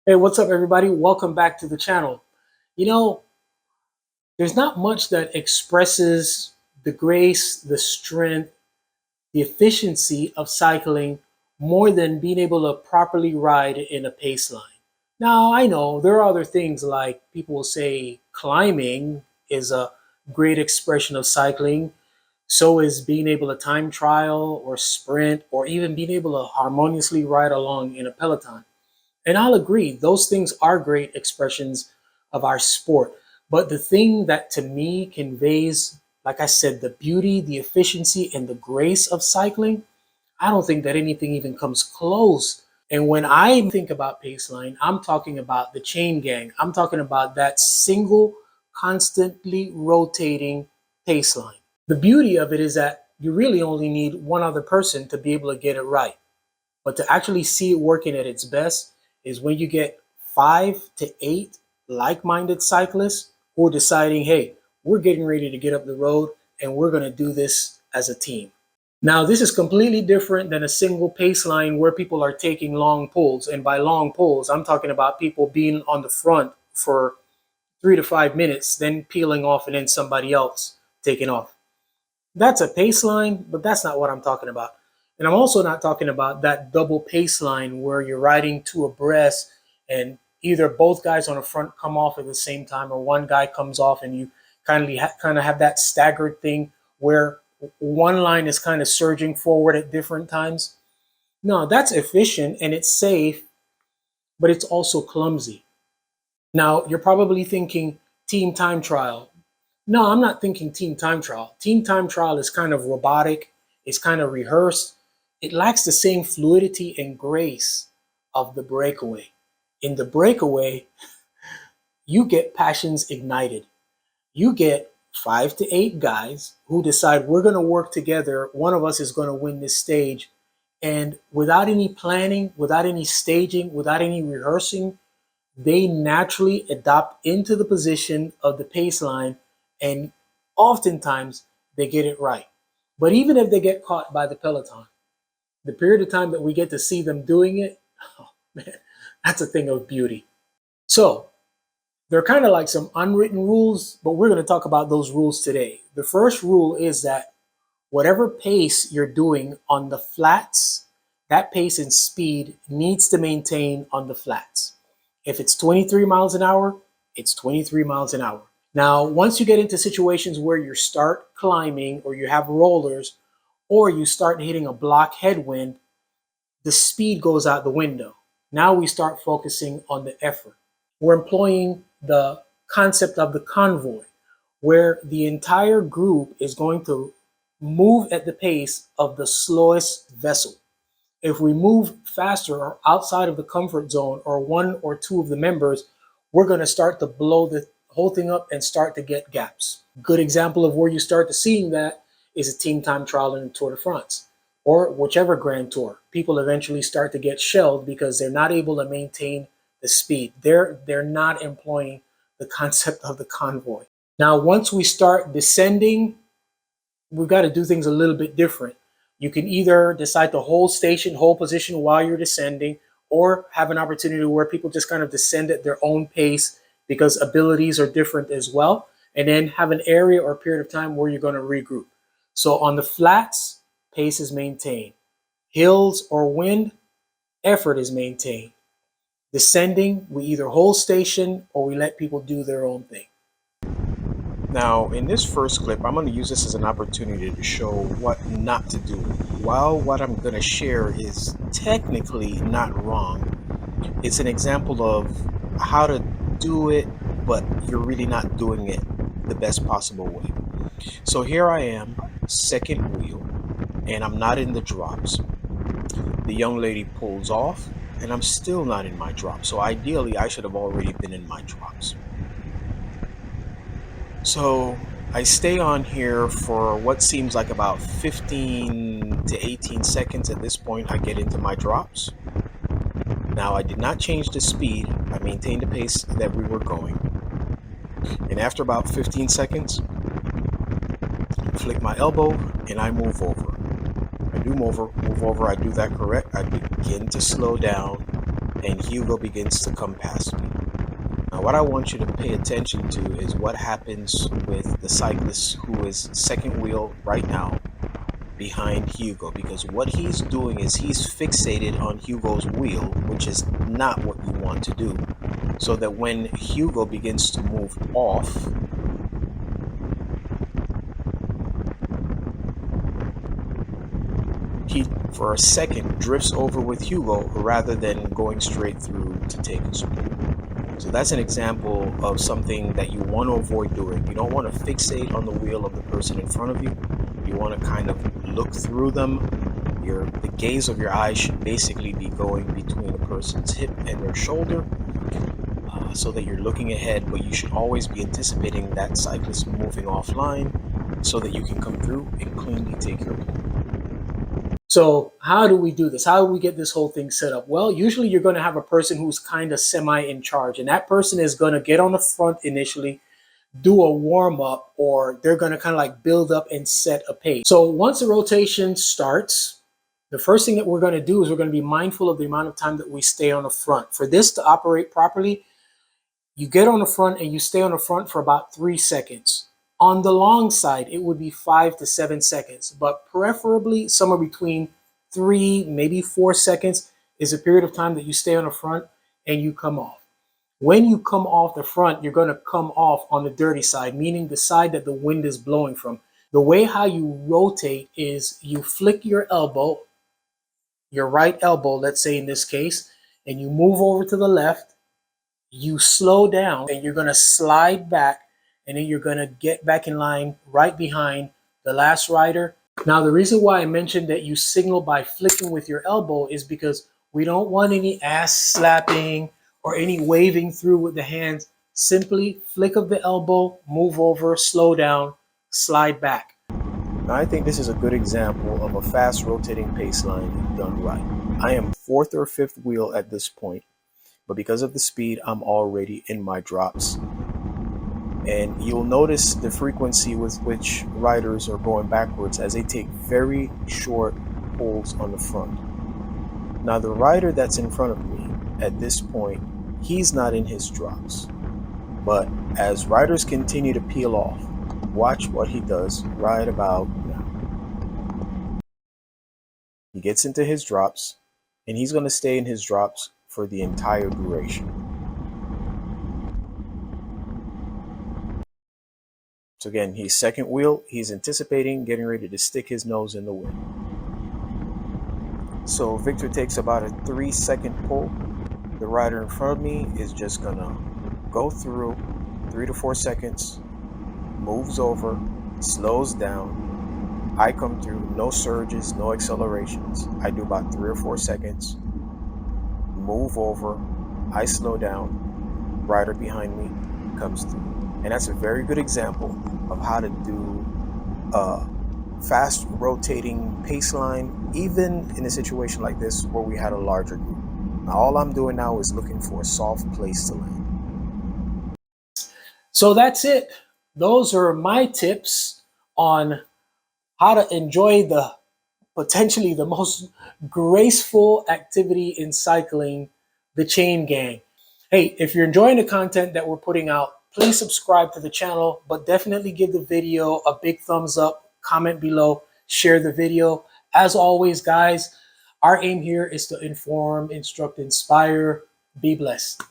Hey, what's up, everybody? Welcome back to the channel. You know, there's not much that expresses the grace, the strength, the efficiency of cycling more than being able to properly ride in a pace line. Now, I know there are other things like people will say climbing is a great expression of cycling. So is being able to time trial or sprint or even being able to harmoniously ride along in a peloton. And I'll agree, those things are great expressions of our sport. But the thing that to me conveys, like I said, the beauty, the efficiency, and the grace of cycling, I don't think that anything even comes close. And when I think about Paceline, I'm talking about the chain gang. I'm talking about that single, constantly rotating Paceline. The beauty of it is that you really only need one other person to be able to get it right. But to actually see it working at its best is when you get 5 to 8 like-minded cyclists who are deciding, hey, we're getting ready to get up the road and we're going to do this as a team. Now, this is completely different than a single pace line where people are taking long pulls. And by long pulls, I'm talking about people being on the front for 3 to 5 minutes, then peeling off and then somebody else taking off. That's a pace line, but that's not what I'm talking about. And I'm also not talking about that double pace line where you're riding two abreast and either both guys on the front come off at the same time or one guy comes off and you kind of have that staggered thing where one line is kind of surging forward at different times. No, that's efficient and it's safe, but it's also clumsy. Now, you're probably thinking team time trial. No, I'm not thinking team time trial. Team time trial is kind of robotic. It's kind of rehearsed. It lacks the same fluidity and grace of the breakaway. In the breakaway, you get passions ignited. You get 5 to 8 guys who decide we're going to work together. One of us is going to win this stage. And without any planning, without any staging, without any rehearsing, they naturally adopt into the position of the pace line, and oftentimes they get it right. But even if they get caught by the peloton, the period of time that we get to see them doing it, oh man, that's a thing of beauty. So they're kind of like some unwritten rules, but we're going to talk about those rules today. The first rule is that whatever pace you're doing on the flats, that pace and speed needs to maintain on the flats. If it's 23 miles an hour, it's 23 miles an hour. Now, once you get into situations where you start climbing or you have rollers or you start hitting a block headwind, the speed goes out the window. Now we start focusing on the effort. We're employing the concept of the convoy, where the entire group is going to move at the pace of the slowest vessel. If we move faster or outside of the comfort zone or one or two of the members, we're going to start to blow the whole thing up and start to get gaps. Good example of where you start to seeing that is a team time trial in the Tour de France or whichever Grand Tour. People eventually start to get shelled because they're not able to maintain the speed. They're not employing the concept of the convoy. Now, once we start descending, we've got to do things a little bit different. You can either decide to hold station, hold position while you're descending, or have an opportunity where people just kind of descend at their own pace because abilities are different as well, and then have an area or period of time where you're going to regroup. So on the flats, pace is maintained. Hills or wind, effort is maintained. Descending, we either hold station or we let people do their own thing. Now, in this first clip, I'm going to use this as an opportunity to show what not to do. While what I'm going to share is technically not wrong, it's an example of how to do it, but you're really not doing it the best possible way. So here I am, second wheel, and I'm not in the drops. The young lady pulls off, and I'm still not in my drop. So ideally, I should have already been in my drops. So I stay on here for what seems like about 15 to 18 seconds. At this point, I get into my drops. Now, I did not change the speed. I maintained the pace that we were going. And after about 15 seconds, I flick my elbow and I move over. I do move over. I do that correct. I begin to slow down. and Hugo begins to come past me. Now, what I want you to pay attention to is what happens with the cyclist who is second wheel right now behind Hugo, because what he's doing is he's fixated on Hugo's wheel, which is not what you want to do. So that when Hugo begins to move off, he for a second drifts over with Hugo rather than going straight through to take his wheel. So that's an example of something that you want to avoid doing. You don't want to fixate on the wheel of the person in front of you. You want to kind of look through them. The gaze of your eyes should basically be going between a person's hip and their shoulder, so that you're looking ahead, but you should always be anticipating that cyclist moving offline so that you can come through and cleanly take your pole. So how do we do this? How do we get this whole thing set up? Well, usually you're going to have a person who's kind of semi in charge, and that person is going to get on the front initially, do a warm up, or they're going to kind of like build up and set a pace. So once the rotation starts, the first thing that we're going to do is we're going to be mindful of the amount of time that we stay on the front. For this to operate properly, you get on the front and you stay on the front for about 3 seconds. On the long side, it would be 5 to 7 seconds, but preferably somewhere between 3, maybe 4 seconds is a period of time that you stay on the front and you come off. When you come off the front, you're going to come off on the dirty side, meaning the side that the wind is blowing from. The way how you rotate is you flick your elbow, your right elbow, let's say in this case, and you move over to the left, you slow down, and you're going to slide back, and then you're going to get back in line right behind the last rider. Now, the reason why I mentioned that you signal by flicking with your elbow is because we don't want any ass slapping or any waving through with the hands. Simply flick of the elbow, move over, slow down, slide back. Now, I think this is a good example of a fast rotating paceline done right. I am 4th or 5th wheel at this point, but because of the speed, I'm already in my drops. And you'll notice the frequency with which riders are going backwards as they take very short pulls on the front. Now, the rider that's in front of me at this point, he's not in his drops. But as riders continue to peel off, watch what he does right about now. He gets into his drops, and he's going to stay in his drops for the entire duration. So again, he's second wheel. He's anticipating getting ready to stick his nose in the wind. So Victor takes about a 3-second pull. The rider in front of me is just gonna go through 3 to 4 seconds, moves over, slows down. I come through, no surges, no accelerations. I do about 3 or 4 seconds, move over, I slow down, rider behind me comes through. And that's a very good example of how to do a fast rotating paceline, even in a situation like this where we had a larger group. Now, all I'm doing now is looking for a soft place to land. So that's it. Those are my tips on how to enjoy the potentially the most graceful activity in cycling, the chain gang. Hey, if you're enjoying the content that we're putting out, please subscribe to the channel, but definitely give the video a big thumbs up, comment below, share the video. As always, guys, our aim here is to inform, instruct, inspire. Be blessed.